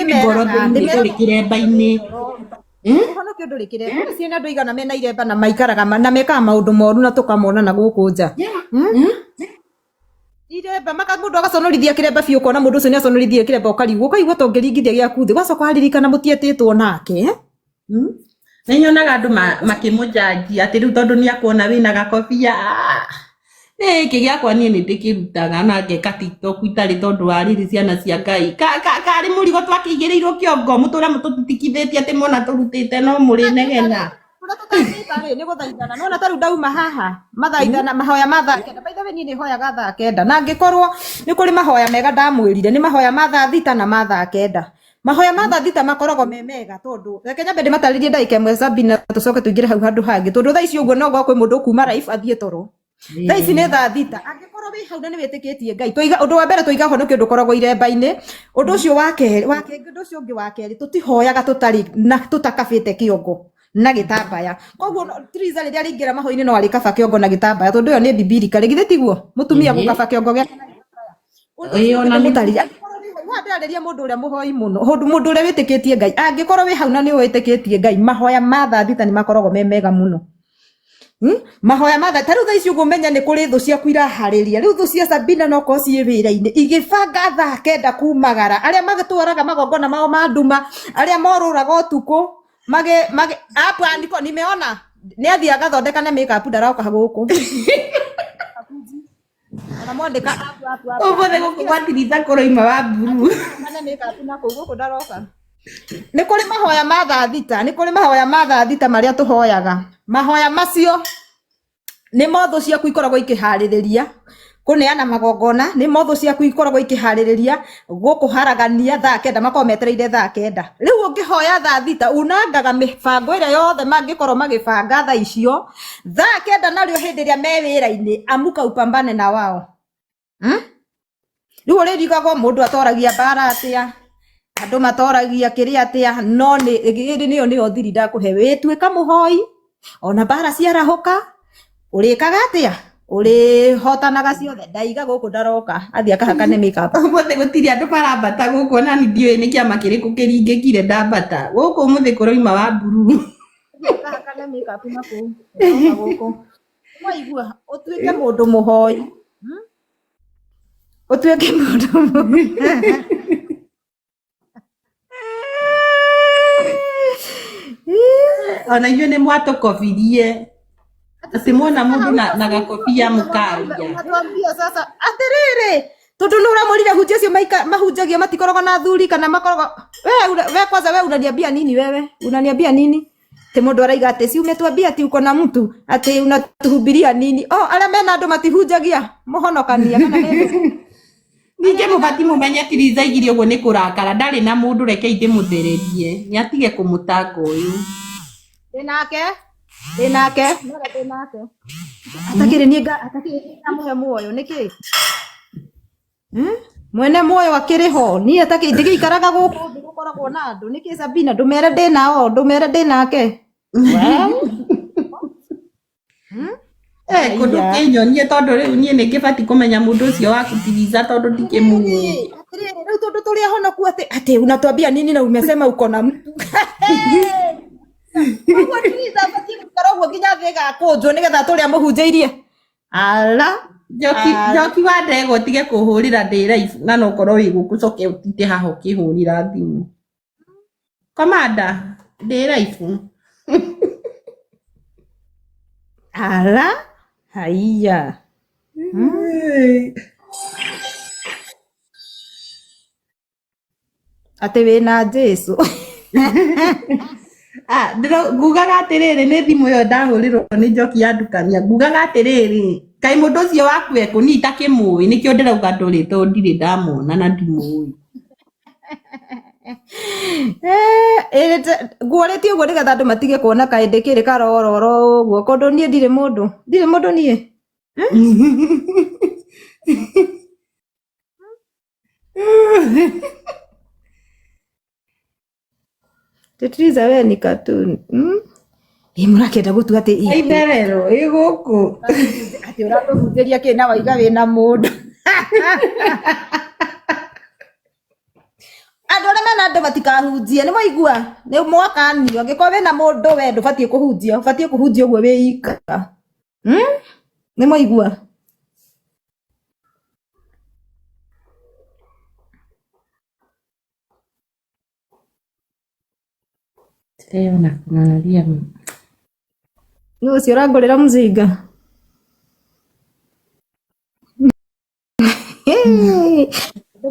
ngoro nduri kiremba-ini Uhonokia nduri kiremba ciana andu igana mena iremba na maikaraga na mekaga maundu moru na tukamona na guku nja iremba mundu agaconorithia kiremba biũ ukona mundu ucio niaconorithie kiremba ukarigwo ukaigua ta ũngĩringithia gĩaku thĩ wacoka waririkana mũtietĩtwo nake nĩ nyonaga andũ makĩmũnjanjia atĩ rĩu tondũ nĩakuona wĩna gakobia gĩkĩ gĩakwa niĩ nĩndĩkĩrutaga na ngeka tiktok itarĩ tondũ wa riri ciana cia Ngai karĩ mũrigo twakĩigĩrĩirwo kĩongo mũtũra mũtũtikithĩtie atĩ mona tũrutĩte no mũrĩ negena nĩ gũthaithana nona ta rĩu ndauma haha mathaithana mahoya ma thaa kenda baitha niĩ nĩ hoyaga thaa kenda na angĩkorwo nĩ kũrĩ mahoya mega ndamwĩrire nĩ mahoya ma thaa thita na ma thaa kenda mahoya ma thaa thita makoragwo me mega tondũ reke nyambe ndĩmatarĩrie ndagĩka ĩmwe Sabina tũcoke tũingĩre hau handũ hangĩ tondũ thaa ici ũguo no gwa kwĩ mũndũ kuma live athiĩ toro thaa ici nĩ thaa thita angĩkorwo wĩ hau na nĩ wĩtĩkĩtie Ngai ũndũ wa mbere tũiga honokio ndũkoragwo iremba-inĩ ũndũ ũcio wa kerĩ ũndũ ũcio ũngĩ wa kerĩ tũtihoyaga tũtakabĩte kĩongo na gĩtambaya koguo Triza rĩrĩa rĩingĩra maho-inĩ no arĩkaba kĩongo na gĩtambaya tondũ ĩyo nĩ bibirika rĩgithĩ tiguo mũtumia gũkaba kĩongo gĩake na gĩtambaya ndĩrarĩria mũndũ ũrĩa mũhoi mũno mũndũ ũrĩa wĩtĩkĩtie Ngai angĩkorwo wĩ hau na nĩ wĩtĩkĩtie Ngai mahoya ma thaa thita nĩ makoragwo me mega mũno mahoya ma thaa rĩu thaa ici ũguo menya nĩ kũrĩ thũ ciaku iraharĩria rĩu thũ cia Sabina no korwo ciĩ wĩra-inĩ igĩbanga thaa kenda kumagara arĩa magĩtwaraga magongona mao ma nduma arĩa morũraga ũtukũ hapa andiko nimeona ni athia agathondekane makeup ndaroka gũkũ ona mwandĩka ũmũthĩ gũkũ gwatiritha kũroima wa mburu kana makeup na kũu gũkũ ndaroka nĩ kũrĩ mahoya ma thaa thita nĩ kũrĩ mahoya ma thaa thita marĩa tũhoyaga mahoya macio nĩ motho ciaku ikoragwo ikĩharĩrĩria kũneana magongona nĩ motho ciaku ikoragwo ikĩharĩrĩria gũkũharagania thaa kenda makorwo metereire thaa kenda rĩu ũngĩhoya thaa thita unangaga mĩbango ĩrĩa yothe mangĩkorwo magĩbanga thaa icio thaa kenda narĩo hĩndĩ ĩrĩa me wĩra-inĩ amuka upambane na wao rĩu ũrĩrigagwo mũndũ atoragia mbara atĩa andũ matoragia kĩrĩa atĩa no nĩyo thiri ndakũhe wĩtuĩka mũhoi ona mbara ciarahũka ũrĩkaga atĩa ũrĩhotanaga ciothe ndaiga gũkũ ndaroka athiĩ akahakane makeup ũmũthĩ gũtirĩ andũ marambata gũkũ na nĩ ndiũĩ nĩ kĩama kĩrĩkũ kĩringĩkire ndambata gũkũ ũmũthĩ kũroima wa mburu akahakane makeup na kũu gũkũ waigua ũtuĩke mũndũ mũhoi ũtuĩke mũndũ ona inyuĩ nĩ mwatũkobirie atĩ mwona mũndũ na gakobia mũkaria sasa atĩrĩrĩ tondũ nĩ ũramũrire hunjia acio mahunjagia matikoragwo na thuri kana makoragwo we kwanza we unaniambia nini wewe unaniambia nini te mũndũ araiga atĩ si umetuambia ati uko na mtu ati unatuhubiria nini arĩa mena andũ matihunjagia mũhonokania kana ningĩ mũbati mũmenye Triza igire ũguo nĩ kũrakara ndarĩ na mũndũ reke ndĩmũthererie nĩ atige kũmũtanga ũyũ ndĩnake atakĩrĩ niĩ atakĩrĩ muoyo nĩkĩ mwene muoyo akĩrĩ ho niĩ ndĩgĩikaraga gũkũ ndĩgũkoragwo na andũ nĩkĩ Sabina ndũmere ndĩnake kũndũ kĩnyonie tondũ rĩu niĩ nĩngĩbati kũmenya mũndũ ũcio waku Triza tondũ ndikĩmũĩ rĩu tondũ tũrĩ ahonoku atĩ unatuambia nini na umesema uko na mtu ũguo Triza batiĩ gũikara ũguo nginya thĩ ĩgakũnjwo nĩgetha tũrĩa mũhunjĩirie ala njoki wa ndegwa ũtige kũhũrĩra ndĩ live na no korwo wĩ gũkũ coke ũtinde haha ũkĩhũrĩra thimũ komanda ndĩ live ala haiya atĩ wĩna Jesũ ngugaga atĩrĩrĩ nĩ thimũ ĩyo ndahũrĩrwo nĩ njoki ya ndukania ngugaga atĩrĩrĩ kaĩ mũndũ ũcio waku eko niĩ itakĩmũĩ nĩkĩo ndĩrauga ndũrĩ tondũ ndirĩ ndamwona na ndimũĩ nguũrĩtie ũguo nĩgetha andũ matige kuona kaĩ ndĩkĩrĩ karororo ũguo tondũ niĩ ndirĩ mũndũ niĩ Triza we ni cartoon mũrakĩenda gũtua atĩ itherero gũkũ atĩ ũratũhunjĩria kĩ na waiga wĩna mũndũ andũ arĩa mena andũ matikahunjie nĩ mwaigua nĩ mwakanio angĩkorwo wĩna mũndũ we ndũbatiĩ kũhunjia ũbatiĩ kũhunjia ũguo wĩ ika nĩ mwaigua Ona kunaria nĩ ũcio ũrangũrĩra mũcinga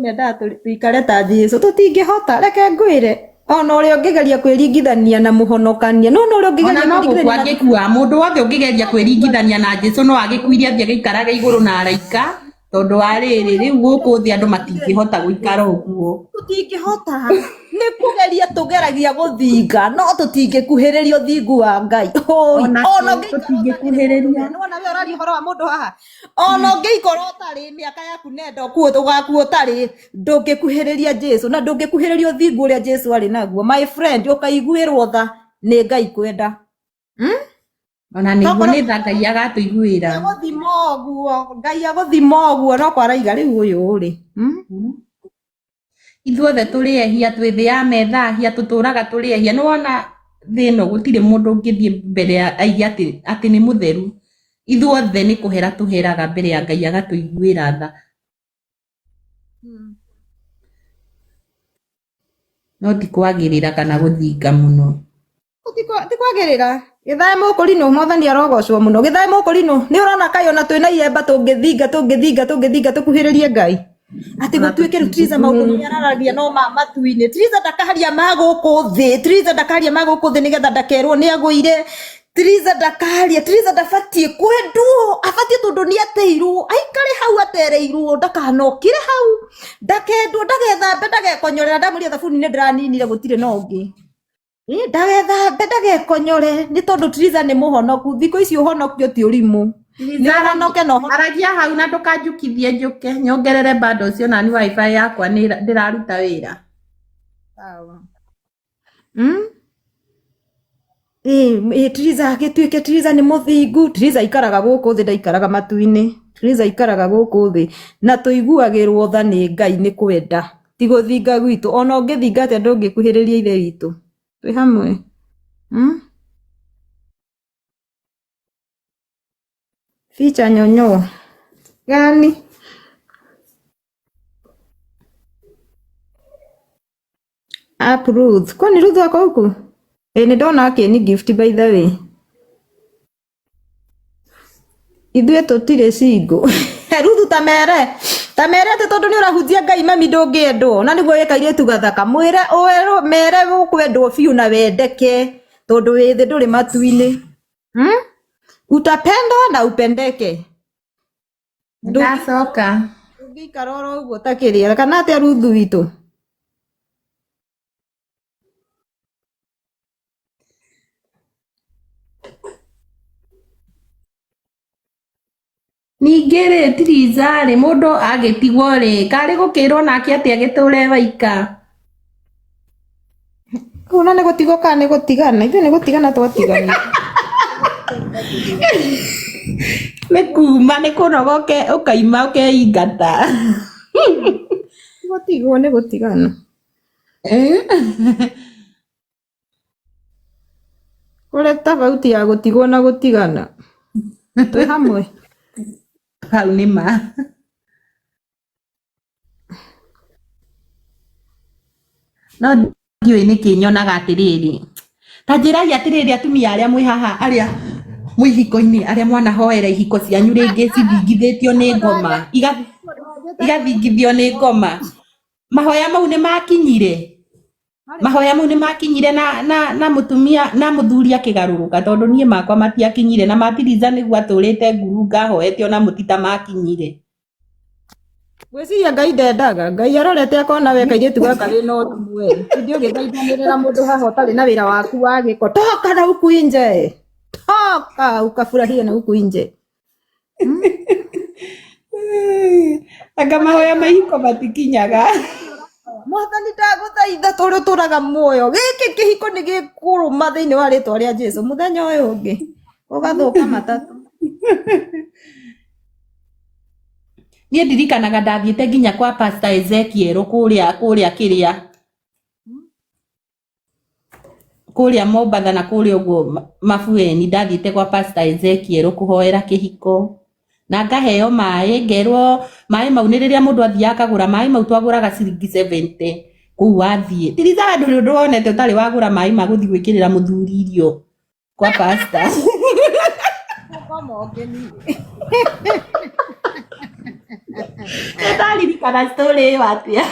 mendaga tuikare ta Jesu tutingĩhota reke ngwĩre ona ũrĩa ũngĩgeria kwĩringithania na mũhonokania no ũrĩa ũngĩgeria kwĩringithania mũndũ wothe ũngĩgeria kwĩringithania na Jesu no agĩkuirie athiĩ gĩikaraga igũrũ na araika tondũ wa rĩrĩ rĩu gũkũ thĩ andũ matingĩhota gũikara ũguo tutingĩhota nĩ kũgeria tũgeragia gũthinga no tũtingĩkuhĩrĩria ũthingu wa Ngai ona tũtingĩkuhĩrĩria nĩwona we ũraria ũhoro wa mũndũ haha ona ũngĩikora ũtarĩ mĩaka yaku nenda ũgakuo ũtarĩ ndũngĩkuhĩrĩria Jesu na ndũngĩkuhĩrĩria ũthingu ũrĩa Jesu arĩ naguo my friend ũkaiguĩrwo tha nĩ Ngai kwenda ona nĩguo nĩ tha Ngai agatũiguĩra gũthima ũguo Ngai agũthima ũguo no kwaraiga rĩu ũyũ ũrĩ ithuothe tũrĩ ehia twĩ thĩ ya methahia tũtũraga tũrĩ ehia nĩ wona thĩ ĩno gũtirĩ mũndũ ũngĩthiĩ mbere aige atĩ nĩ mũtheru ithuothe nĩ kũhera tũheraga mbere ya Ngai agatũiguĩra tha no ti kwagĩrĩra kana gũthinga mũno ti kwagĩrĩra gĩthae mũkũrinũ mwathani arogocwo mũno gĩthae mũkũrinũ nĩ ũrona kaĩ ona twĩna iemba tũngĩthinga tũkuhĩrĩrie Ngai ati gũtuĩke rĩu Triza maũndũ marĩa araragia no ma matu-inĩ Triza ndakaharia magũkũ thĩ nĩgetha ndakerwo nĩ agũire Triza ndakaharia Triza ndabatiĩ kwendwo abatiĩ tondũ nĩ ateirwo aikare hau atereirwo ndakanokire hau ndakendwo ndagethambe ndagekonyorera ndamũria thabuni nĩ ndĩraninire gũtirĩ na ũngĩ ndagethambe ndagekonyore nĩ tondũ Triza nĩ mũhonoku thikũ ici ũhonokio ti ũrimũ aragia hau na ndũkanjũkithie njũke nyongerere bado ũcio nani wifi yakwa ndĩraruta wĩra Triza agĩtuĩke Triza nĩ mũthingu Triza ikaraga gũkũ thĩ ndaikaraga matu-inĩ Triza ikaraga gũkũ thĩ na tũiguagĩrwo tha nĩ Ngai nĩ kwenda ti gũthinga gwitũ ona ũngĩthinga atĩa ndũngĩkuhĩrĩria ithe witũ twĩ hamwe ficha nyonyo gani Ruth kwani Ruth wako huku nĩ ndona akĩni gift by the way ithuĩ tũtirĩ single Ruth tamere atĩ tondũ nĩ ũrahunjia Ngai mami ndũngĩendwo na nĩguo wĩkairĩtu gathaka mwĩre mere ũkwendwo biũ na wendeke tondũ wĩ thĩ ndũrĩ matu-inĩ utapendwa na upendeke ndacoka ũngĩikara oro ũguo takĩrĩa kana atĩa Ruth witũ ningĩ rĩ Triza rĩ mũndũ agĩtigwo rĩ karĩ gũkĩrwo nake atĩ agĩtũre waika kuna nĩ gũtigwo kana nĩ gũtigana ithuĩ nĩ gũtigana twatigana nĩ kuma nĩ kũnogoke ũkaima ũkeingata gũtigwo nĩ gũtigana kũrĩ tofauti ya gũtigwo na gũtigana twĩ hamwe hau nĩ ma no ndiũĩ nĩkĩ nyonaga atĩrĩrĩ ta njĩrai atĩrĩrĩ atumia arĩa mwĩ haha arĩa mwĩ ihiko-inĩ arĩa mwanahoera ihiko cianyu rĩngĩ cithingithĩtio nĩ ngoma igathingithio nĩ ngoma mahoya mau nĩ makinyire na mũtumia na mũthuri akĩgarũrũka tondũ niĩ makwa matiakinyire na matiriza nĩguo atũrĩte nguru ngahoete ona mũtita makinyire gwĩciria Ngai ndendaga Ngai arorete akona we kairĩtu gaka rĩ no tumwe ndio gĩthaithanĩrĩra mũndũ haha ũtarĩ na wĩra waku wa gĩko toka na huku nje toka ukafurahie na huku nje anga mahoya mahiko matikinyaga mwathani ndagũthaitha tũrĩ tũraga muoyo gĩkĩ kĩhiko nĩ gĩkũrũma thĩinĩ wa rĩtwa rĩa Jesũ mũthenya ũyũ ũngĩ ũgathũka matatũ niĩ ndirikanaga ndathiĩte nginya kwa Pastor Ezekiel kũrĩa kĩrĩa kuria Mombatha na kuria uguo Mafueni ndathite kwa Pastor Ezekiel kuhoera kihiko na ngaheo mai ngerwo mai mau ni riria mundu athia akagura mai mau twaguraga ciringi 70 kuu wathie tiriza ndu ndu wonete utari wagura mai maguthi gwikirira muthuri irio kwa pastor kama ogeni ndaririkana story watia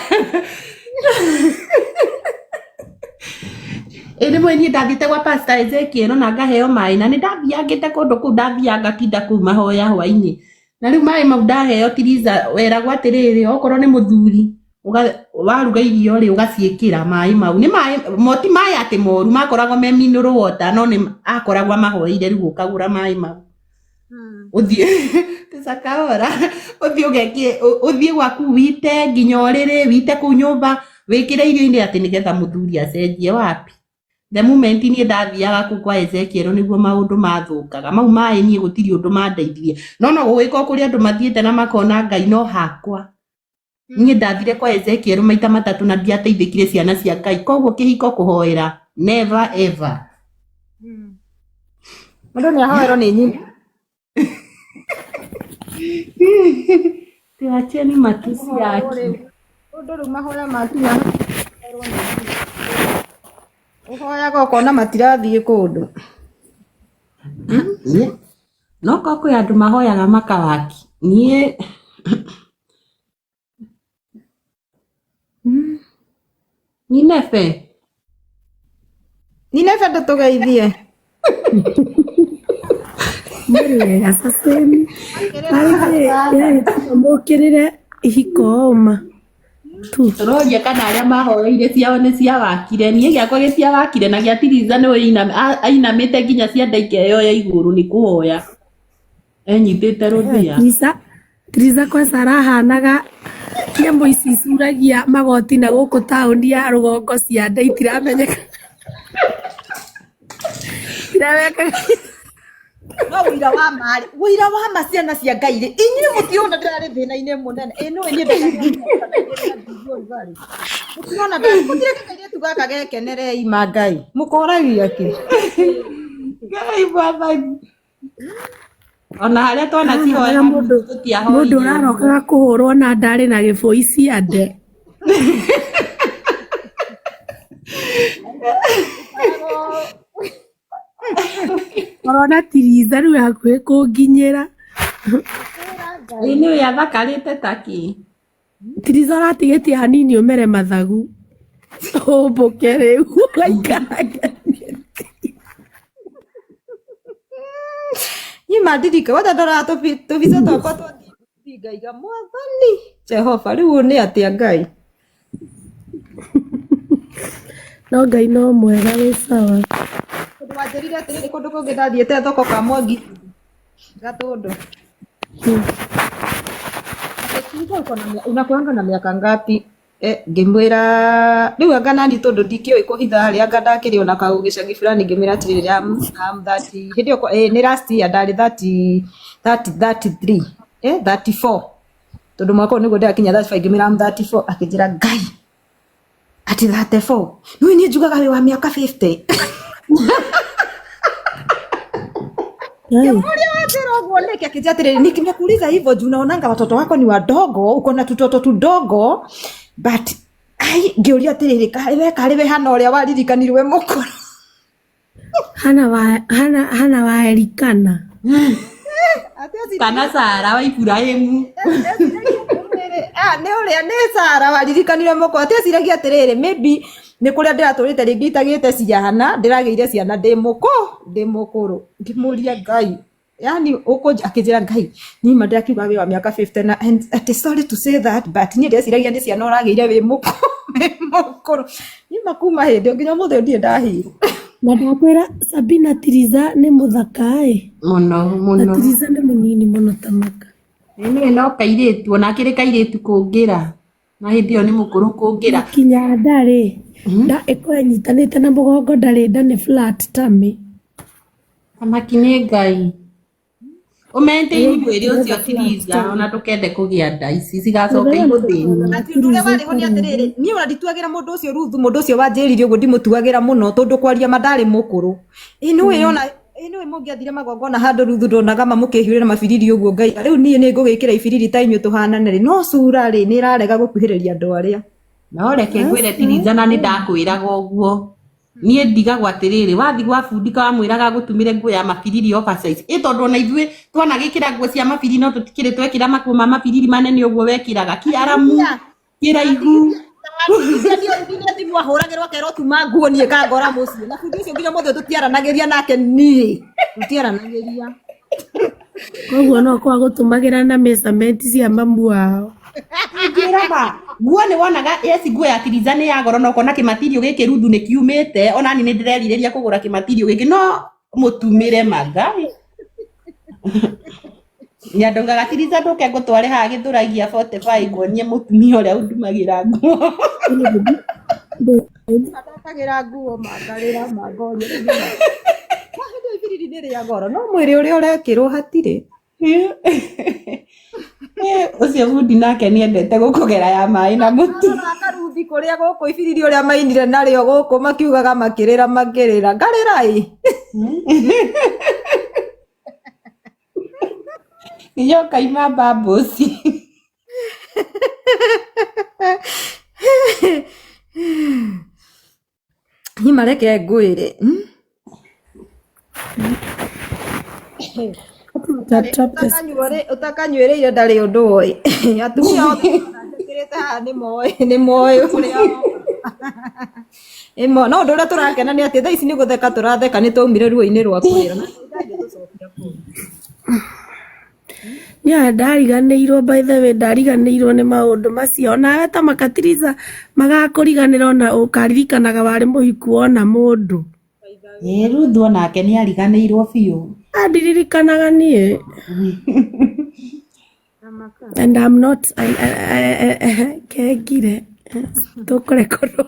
ene mweni ndathite kwa Pastor Ezekiel na ngaheo mai na ni ndathiangite kundu kuu ndathianga kinda kuu mahoya hwaini na riu mai mau ndaheo tiriza weragwo atiriri okorwo ni muthuri waruga irio ri ugaciikira mai mau ni mai moti mai ati moru makoragwo me mineral water no ni akoragwo mahoire riu ukagura mai mau uthie tisakahora uthie ugekie uthie gwaku wite nginya uriri wite ku nyumba wikire irio indi ati nigetha muthuri acenjie wapi the moment ni ndathiaga ku kwa Ezekiel niguo maundu mathukaga mau mai nie gutiri undu mandeithie no gwika kuri andu mathiete na makona Ngai no hakwa nie ndathire kwa Ezekiel maita matatu na ndiateithikire ciana cia Ngai koguo kihiko kuhoera never ever mundu ni ahoero ni nyinyi tiacheni matusi yake undu ru mahoya makinya uhoyaga ukona matirathie kundu no ko kwi andu mahoyaga makawaki nie Ninefe ndutugeithie Murega sasemi Arike mukirire ihikoma tu roria kana aria mahoreire ciao ni cia wakire nie giakwa gicia wakire na giatiriza ni ainamite nginya cia ndaike yo ya iguru ni kuhoya enyitite ruthia Triza kwa sarahanaga nyambo ici icuragia magoti na guku tauni ya rugongo cia nda itiramenyeka iraweka no wira wa maciana cia Ngai ri inyi mutiona ndirari thina-ini munene no inyi mutiona mutire Ngai tugaka gekenere ima Ngai mukoragia ki Ngai baba ona haria twana cihoya mundu urarokaga kuhurwo na ndari na giboi cia nde Corona Tiriza riu hakuhi kunginyira ini we athakarite taki Tiriza ratigetie hanini umere mathagu umbuke riu gaikaraga nyimadirika wata ndora tubica twakwa twathii ngaiga mwathani Jehova riu ni atia Ngai no Ngai no mwega wi sawa kundu wanjirire atiriri kundu kungi ndathiete thoko ka Mwangi Gatundu unakuanga na miaka ngapi ngimwira riu anga nani tondu ndikioi kuhitha haria anga ndakiri ona kau gicagi fulani ngimwira atiriri am 30 hindio ni last year ndari 33 34 tondu mwaka niguo ndakinya 35 ngimwira am 34 akinjira Ngai ati 34 no ni njugaga wi wa miaka 50 nikimekuuliza hivyo juu naonanga watoto wako ni wadogo uko na tutoto tudogo but ngeuria atiriri kariwe hana uria waririkanirwe mukuru hana waerikana kana Sara wa Ibrahimu ni uria ni Sara waririkanirwe mukuru ateciragia atiriri maybe ni kuria ndiraturite ringi itagite ciana ndirageire ciana ndi mukuru ngimuria Ngai yani akinjira Ngai nima ndakiuga wi wa miaka 50 na and sorry to say that but ni ndeciragia ndi ciana urageire wi mukuru nima kuma hindi nginya muthe ndie ndahira na ndakwira Sabina Tiriza ni muthaka muno Tiriza ni munini muno tamaka ni no kairitu ona kiri kairitu kungira na hindi yo ni mukuru kungira kinya ndari nda ikwenyitanite na mugongo ndari nda ni flat tummy amakine Ngai Umaintain mwĩrĩ ũcio Tiriza ona tũkende kũgĩa nda ici cigacoka igũthĩni. Ati ũndũ ũrĩa warĩ ho nĩ atĩrĩrĩ, niĩ ona ndituagĩra mũndũ ũcio Ruthu, mũndũ ũcio wanjĩrire ũguo ndimũtuagĩra mũno tondũ kwaria ma ndarĩ mũkũrũ. Nĩũĩ ona nĩũĩ mũngĩathire magongona handũ Ruthu ndonaga mamũkĩhiũrĩra mabiriri ũguo Ngai. Rĩu niĩ nĩ ngũgĩkĩra ibiriri ta inyuĩ tũhanane rĩ, no cura rĩ nĩ ĩrarega gũkuhĩrĩria andũ arĩa. No reke ngwĩre Tiriza na nĩ ndakwĩraga ũguo. Niĩ ndigagwo atĩrĩrĩ wathi gwa bundi kamwĩraga gũtumĩre nguo ya mabiriri oversize tondũ ona ithuĩ twana gĩkĩra nguo cia mabiriri no tũtikĩrĩ twekĩra makuo ma mabiriri manene ũguo wekĩraga kĩaramu kĩraihu thimũ ahũragĩrwo akerwo tuma nguo niĩ kangora mũciĩ na bundi ũcio nginya mũthĩ tũtiaranagĩria nake niĩ tũtiaranagĩria koguo no kwa gũtũmagĩra na measurement cia mamu wao ngĩraga nguo nĩ wonaga yesi nguo ya Tiriza nĩ ya goro no kona kĩmatirio gĩkĩ Ruthu nĩ kiumĩte ona ni nĩ ndĩrerirĩria kũgũra kĩmatirio gĩkĩ no mũtumĩre Magai nyandaugaga Tiriza ndũke ngũtware haha Gĩthũragia 45 nguonie mũtumia ũrĩa ũndumagĩra nguo ndakagĩra nguo mangarĩra mangoria hĩndĩ ibiriri nĩ rĩa goro no mwĩrĩ ũrĩa ũrekĩrwo hatirĩ ucio bundi nake nĩ endete gũkũgera ya maĩ na mũtu akaruthi kũrĩa gũkũ ibiriri ũrĩa mainire narĩo gũkũ makiugaga makĩrĩra ngarĩra ĩ niyo kaima babosi ni mareke ngwĩre utakanyuĩrĩire ndarĩ ũndũ oĩ atumia othe ndĩkĩrĩte haha nĩ moĩ ũrĩa no ũndũ ũrĩa tũrakena nĩ atĩ thaa ici nĩ gũtheka tũratheka nĩ twaumire ruo-inĩ rwa kwĩra niĩ ndariganĩirwo by the way ndariganĩirwo nĩ maũndũ macio nawe ta makatiriza magakũriganĩra ona ũkaririkanaga warĩ mũhiku wona mũndũ Ruthu onake nĩ ariganĩirwo biũ andiririkanaga niĩ and I'm not kengire tũkũrekorwo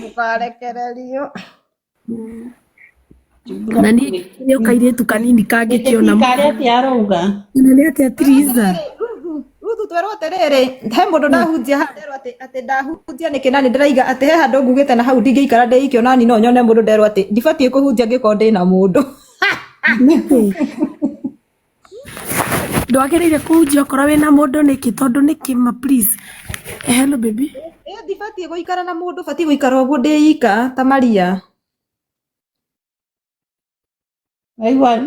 mũkarekererio na niĩ nĩ ũkairĩtu kanini kangĩkĩona nĩ atĩa Tiriza Ruthu twerwo atĩrĩrĩ he mũndũ ndahunjia haha nderwo atĩ ndahunjia nĩkĩ na nĩ ndĩraiga atĩ he handũ ngugĩte na hau ndingĩikara ndĩikio nani no nyone mũndũ nderwo atĩ ndibatiĩ kũhunjia angĩkorwo ndĩna mũndũ ndwagĩrĩire kũhunjia okorwo wĩna mũndũ nĩkĩ tondũ nĩkĩ ma please hello baby ndibatiĩ gũikara na mũndũ batiĩ gũikara ũguo ndĩika ta Maria aigua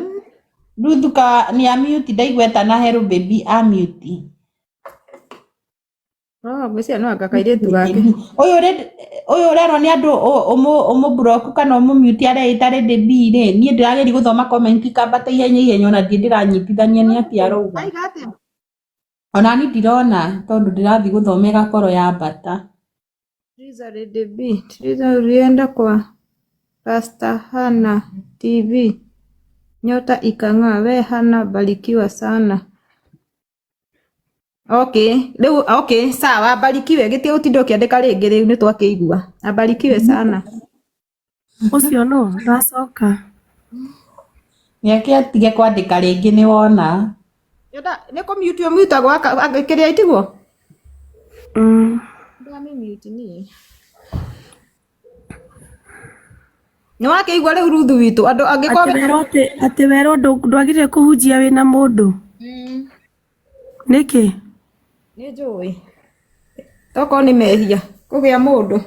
Ruthu ka nĩ amute ndaigweta na hello baby amute gwĩciria no anga kairĩtu gake ũyũ ũrerwo nĩ andũ ũmũ-block kana ũmũ-mute arĩa ĩtarĩ baby rĩ niĩ ndĩrageria gũthoma comment kambata ihenya ona ndiĩ ndĩranyitithania nĩ atĩa arauga ona niĩ ndirona tondũ ndĩrathiĩ gũthomera koro ya mbata Tiriza Redibi Tiriza ulienda kwa Pastor Hana TV nyota ikang'aa we Hana barikiwa sana okay sawa abarikiwe gĩtĩ ũtinde ũkĩandĩka rĩngĩ rĩu nĩ twakĩigua abarikiwe sana ũcio no ndacoka nĩake atige kwandĩka rĩngĩ nĩ wona nĩ kũmute ũmutagwo agĩkĩrĩa itigwo ndamimute niĩ nĩ wakĩigua rĩu Ruthu witũ andũ angĩkorwo atĩ werwo ndwagĩrĩire kũhunjia wĩna mũndũ nĩkĩ nĩ njũĩ tokorwo nĩ mehia kũgĩa mũndũ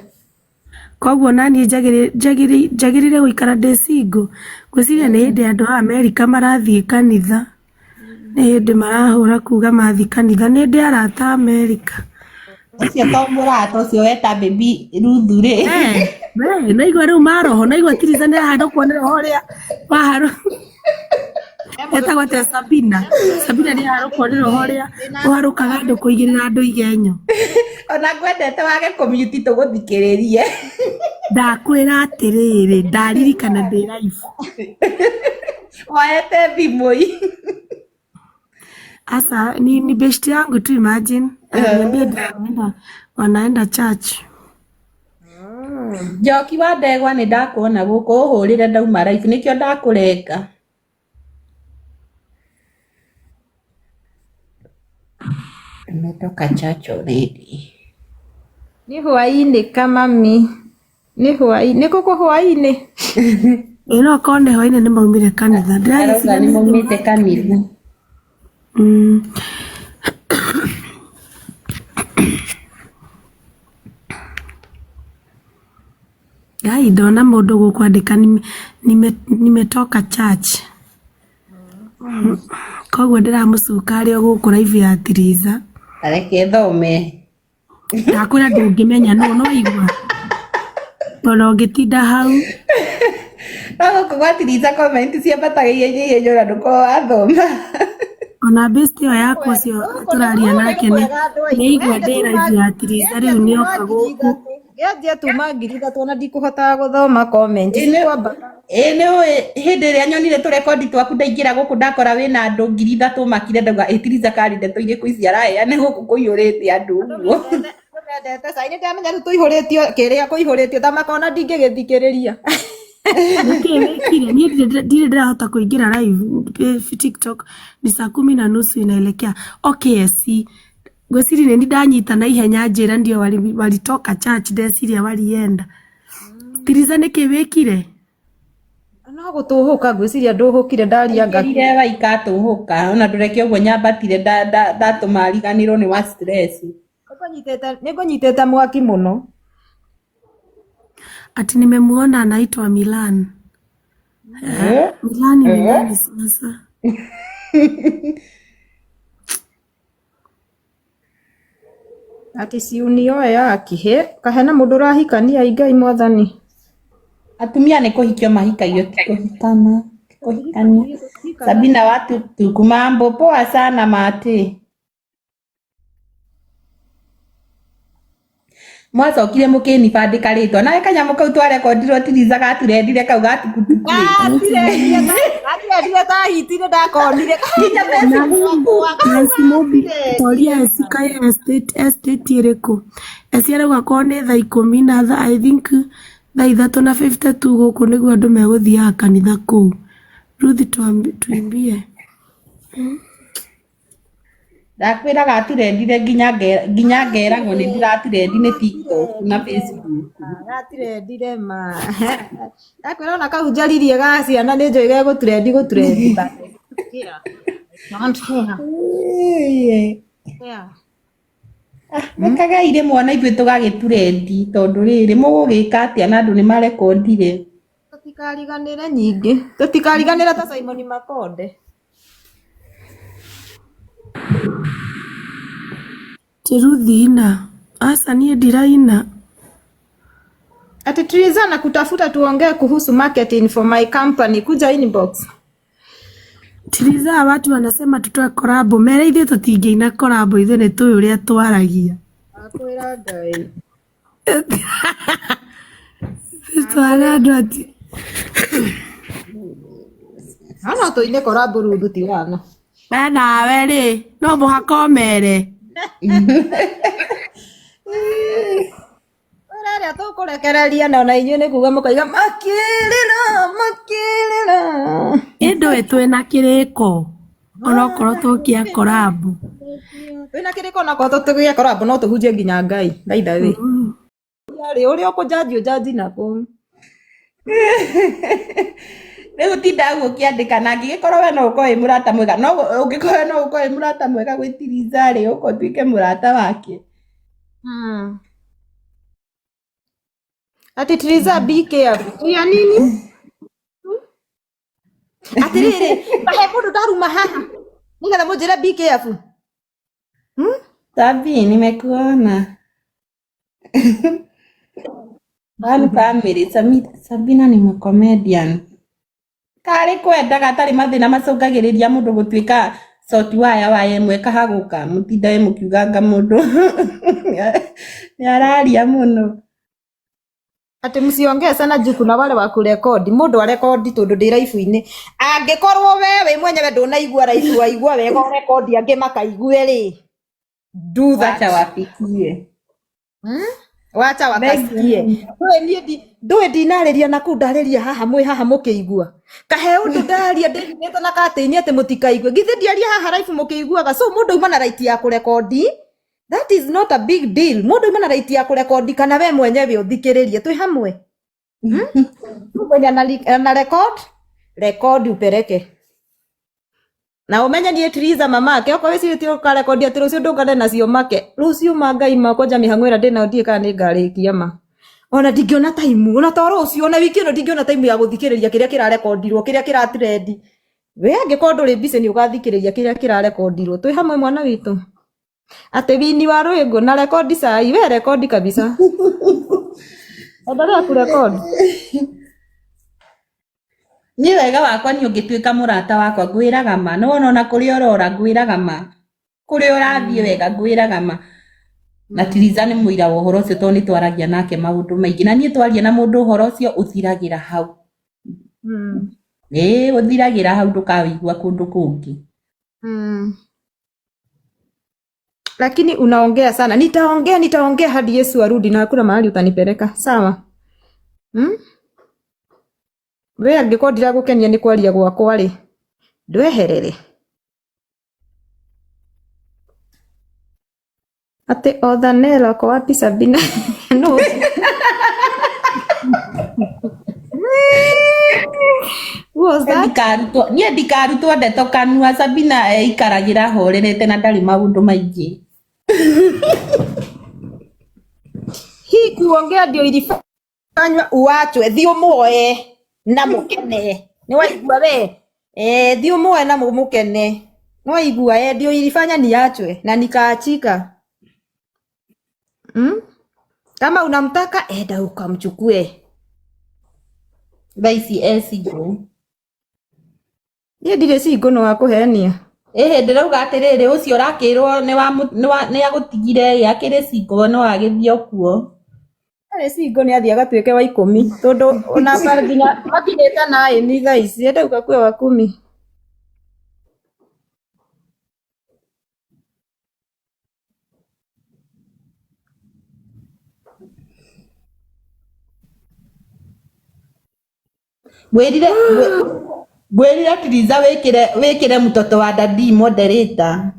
koguo naniĩ njagĩrĩire gũikara ndĩ single ngwĩciria nĩ hĩndĩ andũ a Amerika marathiĩ kanitha nĩ hĩndĩ marahũra kuga mathiĩ kanitha nĩ ndĩ arata Amerika ũcio to mũrata ũcio weta baby Ruthu rĩ naigua rĩu maroho naigua Tiriza nĩ arahanda kuonera ũrĩa waharũ etagwo atĩa Sabina nĩ arahanda kuonera ũrĩa ũharũkaga andũ kũigĩrĩra andũ igenyo ona ngwendete wage kũmute tũgũthikĩrĩrie ndakwĩra atĩrĩrĩ ndaririkana ndĩ live woete thimũ asa ni best yangu tu imagine wanaenda church Njoki wa ndegwa nĩ ndakuona gũkũ ũhũrĩre ndauma live nĩkĩo ndakũrenga Tumetoka church already. Ni hwaini kama mi. Ni hwaini. Ni kuko hwaini. Ino kone hwaini ni maumire kanitha. Arauga ni maumite kanitha. Gai ndona mundu gukwandika nimetoka church. Koguo ndiramucuka ari guku live ya Tiriza. Areke thome. Ndakwira ndungimenya no igua. Bono ngitinda hau. Nago kugwatiriza comment cia batagaye nyora nduko athoma. Ona besti yo yakwa cio turaria nake ni igua ndi live ya Tiriza riu ni oka guku. Yaje tuma ngirida tona ndikuhota guthoma comment kwamba no hindi ria nyonire tu record twaku ndaingira guku ndakora wina andu ngiri ithatu makire ndauga Tiriza karinde tuire kwiciara ne guku kuiyurite andu uguo ndete saini ndamenya tu tuihuritio kiria kuihuritio tamakona ndingigithikiriria Kile ndire ndirahota kuingira live TikTok ni saa 10:30 inaelekea. Okay, si gweciri ni ndanyita na ihenya njira ndio walitoka church ndeciria walienda. Tiriza niki wikire? No gutuhuka gwiciria nduhukire ndaria ngakire waikatuhuka ona ndureke uguo nyambatire ndatumariganirwo ni wa stress. Niko nyitete mwaki muno. Ati nimemuona anaitwa Milan. Milan sasa. Ati si unioe akihe kahena mundu rahikania Ngai mwathani. Atumia ni kuhikio mahikagio tikuhikana kuhikania. Sabina watu tukumambo poa sana mate. Mwacokire mukini bandika ritwa na kanyamu kau twarekondirwo Tiriza gaturendire kau gatukutukire gaturendire ta hitire ndakonire Nancy Mobi toria sikaya estate iriko esiarauga ko ni thaa 10 na thaa I think thaa 3:52 guku niguo andu meguthiaga kanitha kuu. Ruth tuimbie ndakwira gaturendire nginya ngeragwo ni ndiraturendire ni TikTok na Facebook gaturendire ma ndakwira ona kahunjaririe ga ciana ni njoi ge guturendi kira Mekagaire mwana ithuĩ tũgagĩturendi tondu rĩrĩ mũgũgĩka atĩa na andũ nĩ marekondire. Tutikariganĩre nyingĩ. Tutikariganĩre ta Simon Makonde. Tirudhina. Asa niye ndiraina. Ati Tiriza na kutafuta tuongee kuhusu marketing for my company. Kuja inbox. Tiriza watu wanasema tutoe korabo. Mere ithe tutingeina korabo ithe ni tuyo uria twaragia. Akwira Ngai. Twara andu ati. Ana tuine korabo Ruth Tigana. Nawe ri no muhaka omere. Ria tukurekereria na ona inyuĩ nĩ kuga mũkaiga makĩrĩra. Ĩndũĩ twĩna kĩrĩko onokorwo tũkia korabo. Twĩna kĩrĩko onokorwo tũgĩa korabo no tũhunjie nginya Ngai thaitha wĩ. Yarĩ ũrĩa ũkũnjanji ũnjanji nakũ. Rĩu ti ndagu ũkĩandĩka na angĩgĩkorwo we no ũkorwo wĩ mũrata mwega no ũngĩkorwo no ũkorwo wĩ mũrata mwega gwĩ Tiriza rĩ ũko tuĩke mũrata wake. Ati Tiriza be careful. Ya nini? Ati rĩrĩ bahe mũndũ ndaruma haha nĩgetha mũnjĩre be careful. Sabi nimekuona. Bani family Sabina ni comedian. Kari kwenda gatari mathina macungagĩrĩria mũndũ gũtuĩka soti waya ĩmwe kahaguka mutinda mukiuganga mũndũ. Ni araria mũno. Ati msiongee sana juu kuna wale wa kurekodi mundu arekodi tondu ndi live-ini angikorwo we mwenyewe ndunaigua live waigua wega rekodi ange makaigue ri do that wafikie wacha wakasikie ndũĩ ndinarĩria na kũu ndarĩria haha mwĩ haha mũkĩigua kahe ũndũ ndaria ndĩnĩte na katĩini atĩ mũtikaigue githĩ ndiaria haha live mũkĩiguaga so mũndũ uma na right ya kũrekondi that is not a big deal mũndũ uma na right ya kũrekondi kana we mwenyewe ũthikĩrĩrie twĩ hamwe mwenye ana record upeleke na umenye ni Triza mamake oko wicirĩtie ũkarekondi atĩ rũciũ ndũngane nacio make rũciũ Ngai makwa njami hang'wĩra ndĩna ndie kana nĩngarĩkia ma ona ndingĩona time ona to rũciũ ona wiki ĩno ndingĩona time ya gũthikĩrĩria kĩrĩa kĩrarekondirwo kĩrĩa kĩratrendi we angĩkorwo ndũrĩ busy nĩ ũgathikĩrĩria kĩrĩa kĩrarekondirwo twĩ hamwe mwana witũ atĩ wini wa rwĩngũ na rekondi sai we rekondi kabisa endelea kurekondi ni wega wakwa ni ũngĩtuĩka mũrata wakwa ngwĩraga ma no ona kũrĩa ũrora ngwĩraga ma kũrĩa ũrathiĩ wega ngwĩraga ma na Triza nĩ mũira wa ũhoro ũcio tondũ nĩ twaragia nake maũndũ maingĩ na niĩ twaria na mũndũ ũhoro ũcio ũthiragĩra hau ũthiragĩra hau ndũkawĩigua kũndũ kũngĩ lakini unaongea sana nitaongea hadi Yesu arudi na hakuna mahali utanipeleka sawa we angĩkorwo ndiragũkenia nĩ kwaria gwakwa rĩ ndweherere atĩ Othanelo kwa wapi Sabina no niĩ ndikarutwo ndeto kanua Sabina eikaragĩra horerete na ndarĩ maũndũ maingĩ hii kuongea ndio ilifanywa uachwe thiĩ ũmuoe na mũkene nĩ waigua we thiĩ ũmuoe na mũkene nĩ waigua ndio ilifanya niachwe na nikaachika kama unamtaka enda ukamchukue thaici single niĩ ndirĩ single no wakũhenia ndĩrauga atĩrĩrĩ ũcio ũrakĩrwo nĩ agũtigire akĩrĩ single no agĩthiĩ okuo arĩ single nĩ athiĩ agatuĩke wa 10 tondũ ona nginya makinyĩte na ni thaici enda ukakue wa 10 Gwĩrire Triza wĩkĩre mtoto wa dadi moderator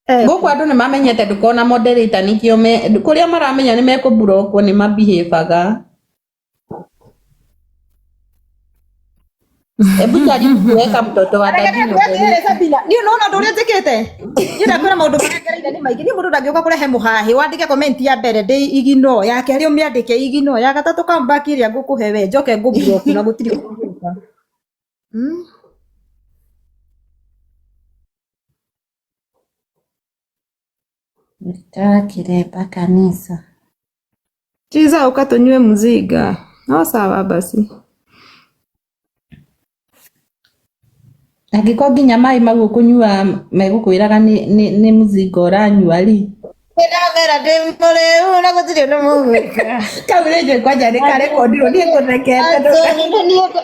gũkũ andũ nĩ mamenyete ndũkona moderator nĩkĩo kũrĩa maramenya nĩ mekũburokwo nĩ mabihebaga ebu tari kuweka mtoto wa dadi Sabina ni unaona ndũrĩa njĩkĩte njĩra kwĩra maũndũ marĩa ngereire nĩ maingĩ nĩ mũndũ ndangĩũka kũrehe mũhahe wandĩke comment ya mbere ndĩ igino ya kerĩ ũmĩandĩke igino ya gatatũ comeback ĩrĩa ngũkũhe we njoke ngũblock na gũtirĩ kũruta kireba kanisa Triza ukatunywe mzinga no sawa basi angĩkorwo nginya maĩ mau ũkũnyua megũkwĩraga nĩ mũzinga ũranyua rĩ ndĩramera ndĩ mũrĩu na gũtirĩ ũndũ mũgwĩka kau nĩ njũĩ kwanja nĩ karekondirwo niĩ ngũthekete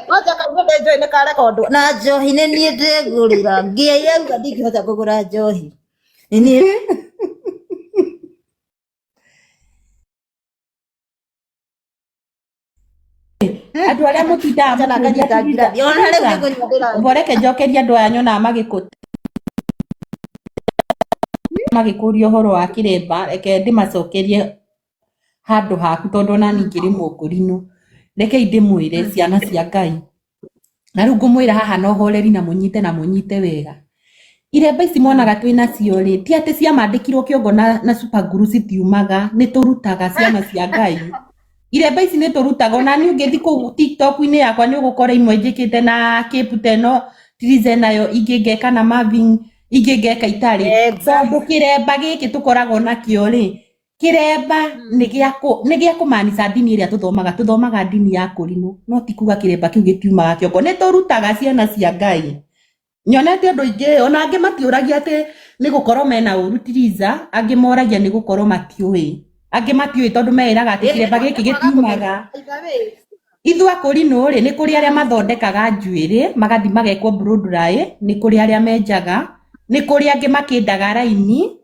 wacha kauga nĩ njũĩ nĩ karekondwo na njohi nĩ niĩ ndĩngũrĩra ngĩauga ndingĩhota kũgũra njohi nĩ andũ arĩa mũtindaga mboreke njokeria andũ aya nyonaga magĩkũria ũhoro wa kĩremba reke ndĩmacokerie handũ haku tondũ ona ningĩ rĩ mũkũrinũ reke ndĩmwĩre ciana cia Ngai na rĩu ngũmwĩra haha na ũhoreri na mũnyite wega iremba ici monaga twĩnacio rĩ ti atĩ ciamandĩkirwo kĩongo na super glue citiumaga nĩ tũrutaga ciana cia Ngai iremba ici nĩ tũrutaga ona niĩ ũngĩthi kũu TikTok-inĩ yakwa nĩ ũgũkora imwe njĩkĩte na Cape Teno Triza nayo ingĩngeka na Marvin ingĩngeka itarĩ tondũ kĩremba gĩkĩ tũkoragwo nakĩo rĩ kĩremba nĩ gĩa kũmanica ndini ĩrĩa tũthomaga ndini ya kũrinũ no ti kuga kĩremba kĩu gĩtiumaga kĩongo nĩ tũrutaga ciana cia Ngai nyonete andũ aingĩ ona angĩ matiũragia atĩ nĩ gũkorwo mena ũru Triza angĩ moragia nĩ gũkorwo matiũĩ angĩ matiũĩ tondũ meĩraga atĩ kĩremba gĩkĩ gĩtiumaga ithua kũrinũ rĩ nĩ kũrĩ arĩa mathondekaga njuĩrĩ magathi magekwo blow dry nĩ kũrĩ arĩa menjaga nĩ kũrĩ angĩ makĩndaga raini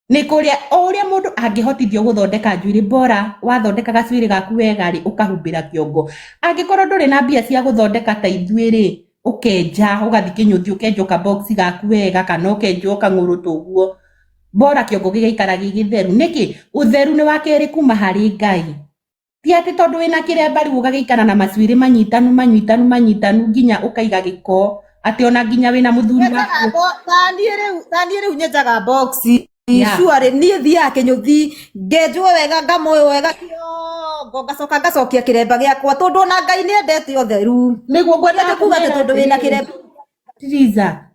nä kå rä a o å rä a må ndå angä hotithio gå thondeka njuä bora wathondeka gacuä gaku wega rä å kahumbä ra kä ongo angä korwo ndå rä na mbia cia gå thondeka ta ithuä rä å kenja å gathi kä nyå thi å kenja ka box gaku wega kana å kenja å kang'å rå tå guo bora kä ongo gä gaikara gä gä theru nä kä å theru nä wa kerä kuma harä Ngai ti atä tondå wä na kä remba rä u å gagäikara na macuä rä manyitanu nginya å kaiga gä ko atä ona nginya wä na må thuri waku taniä rä u nyenjaga boxi cuarä niä thiaga kä nyå thi ngenjwo wega ngamoä wega kĩongo ngacoka ngacokia kä remba gä akwa tondå ona Ngai nä endete å theru nä guo ngwendaga kuga atä tondå wä na kä remba Tiriza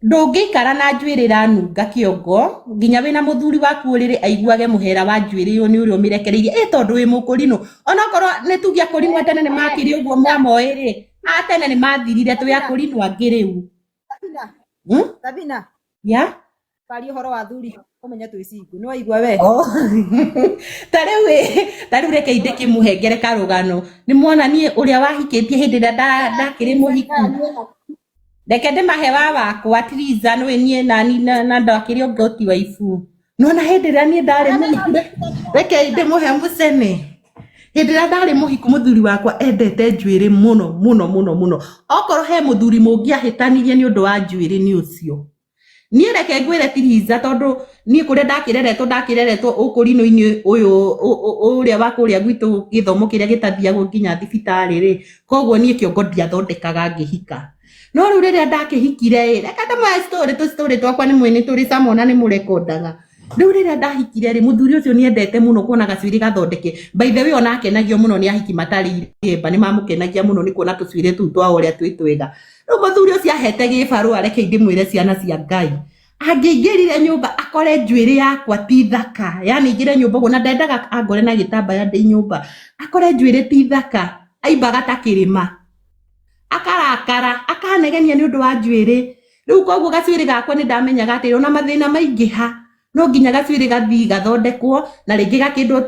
ndũngĩikara na njuĩrĩ ranunga kĩongo nginya wĩna mũthuri waku ũrĩrĩ aiguage mũhera wa njuĩrĩ ĩyo nĩ ũrĩa ũmĩrekereirie tondũ wĩ mũkũrinũ onakorwo nĩ tuge akũrinũ atene nĩ makĩrĩ ũguo mwamoĩ-rĩ atene nĩ mathirire twĩ akũrinũ angĩ rĩu Sabina ya karia ũhoro wa thuri ũmenye twĩ cingu nĩ waigua we ta rĩu reke inde kĩmũhengere karũgano nĩ muona niĩ ũrĩa wahikĩtie hĩndĩ ĩrĩa ndakĩrĩ mũhiku reke ndĩmahe wa wakwa Tiriza nĩwe niĩ nani na ndakĩrĩ ũngĩ wa ibu nona hĩndĩ ĩrĩa niĩ ndarĩ mũhiku reke ndĩmũhe mũcene hĩndĩ ĩrĩa ndarĩ mũhiku mũthuri wakwa endete njuĩrĩ mũno okorwo he mũthuri mũngĩ ahĩtanirie nĩ ũndũ wa njuĩrĩ nĩ ũcio niĩ reke ngwĩre Tiriza tondũ niĩ kũrĩa ndakĩreretwo ũkũrinũ-inĩ ũyũ ũrĩa wa kũrĩa gwitũ gĩthomo kĩrĩa gĩtathiagwo nginya thibitarĩ-rĩ koguo niĩ kĩongo ndiathondekaga ngĩhika no rĩu rĩrĩa ndakĩhikire reka ndĩmũhe tũstory twakwa nĩ mwene tũrĩ cama ona nĩ mũrekondaga rĩu rĩrĩa ndahikire rĩ mũthuri ũcio nĩ endete mũno kuona gacuĩrĩ gathondeke by the way ona akenagio mũno nĩ ahiki matarĩ iremba nĩ mamũkenagia mũno nĩ kuona tũcuĩrĩ tũu twa ũrĩa twĩ twega rĩu mũthuri ũcio ahete gĩbarũa reke ndĩmwĩre ciana cia Ngai angĩingĩrire nyũmba akore njuĩrĩ yakwa ti thaka yani ingĩre nyũmba ũguo na ndendaga angore na gĩtambaya ndĩ nyũmba akore njuĩrĩ ti thaka aimbaga ta kĩrĩma akarakara akanegenia nĩ ũndũ wa njuĩrĩ rĩu koguo gacuĩrĩ gakwa nĩ ndamenyaga atĩ ona mathĩna maingĩha no nginya gacuĩrĩ gathi gathondekwo na rĩngĩ gakĩndwo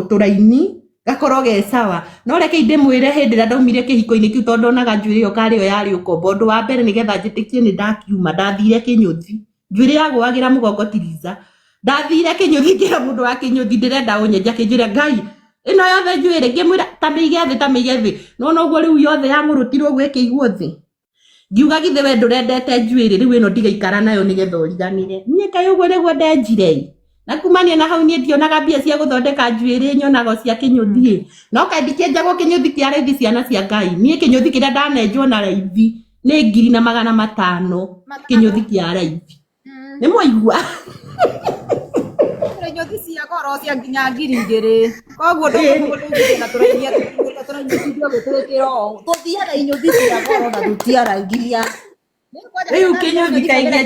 tũraini gakorwo ge sawa no reke ndĩmwĩre hĩndĩ ĩrĩa ndaumire kĩhiko-inĩ kĩu tondũ onaga njuĩrĩ ĩyo karĩ yo yarĩ ũkombo ũndũ wa mbere nĩgetha njĩtĩkie nĩ ndakiuma ndathire kĩnyũthi njuĩrĩ yagũagĩra mũgongo Tiriza ndathire kĩnyũthi ngĩra mũndũ wa kĩnyũthi ndĩrenda ũnyenja kĩnjĩre Ngai ĩno yothe njuĩrĩ ngĩmwĩra ta mĩige thĩ no ũguo rĩu yothe yamũrũtirwo gwĩkĩigwo thĩ ngiuga githĩ we ndũrendete njuĩrĩ rĩu ĩno ndigaikara nayo nĩgetha ũriganire niĩ kaĩ ũguo nĩguo ndenjire na kumania na hau niĩ ndionaga mbia cia gũthondeka njuĩrĩ nyonaga cia kĩnyũthi no kaĩ ndikĩenjagwo kĩnyũthi kĩa raithi ciana cia Ngai niĩ kĩnyũthi kĩrĩa ndanenjwo na raithi nĩ 2,500 kĩnyũthi kĩa raithi nĩ mwaigua nyũthi cia goro cia nginya 2,000 koguo ndũgũtũigĩra tũraigithio gũtwĩkĩra tũthiaga inyũthi cia goro na tũtiaragia rĩu kĩnyũthi kaingĩ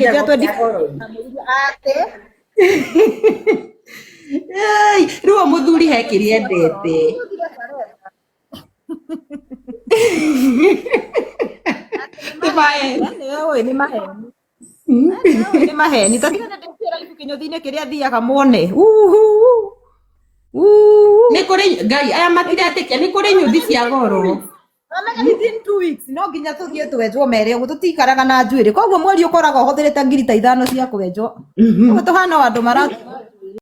rĩu mũthuri he kĩrĩa endete nĩ maheni tatigana ndĩkwĩra ibu kĩnyũthi-inĩ kĩrĩa thiaga muone nĩ kũrĩ Ngai aya matiretĩkia nĩ kũrĩ nyũthi cia goro within 2 weeks no nginya tũthiĩ twenjwo mere ũguo tũtikaraga na njuĩrĩ koguo mweri ũkoraga ũhũthĩrĩte ngiri ta 5 cia kwenjwo ũguo tũhana o andũ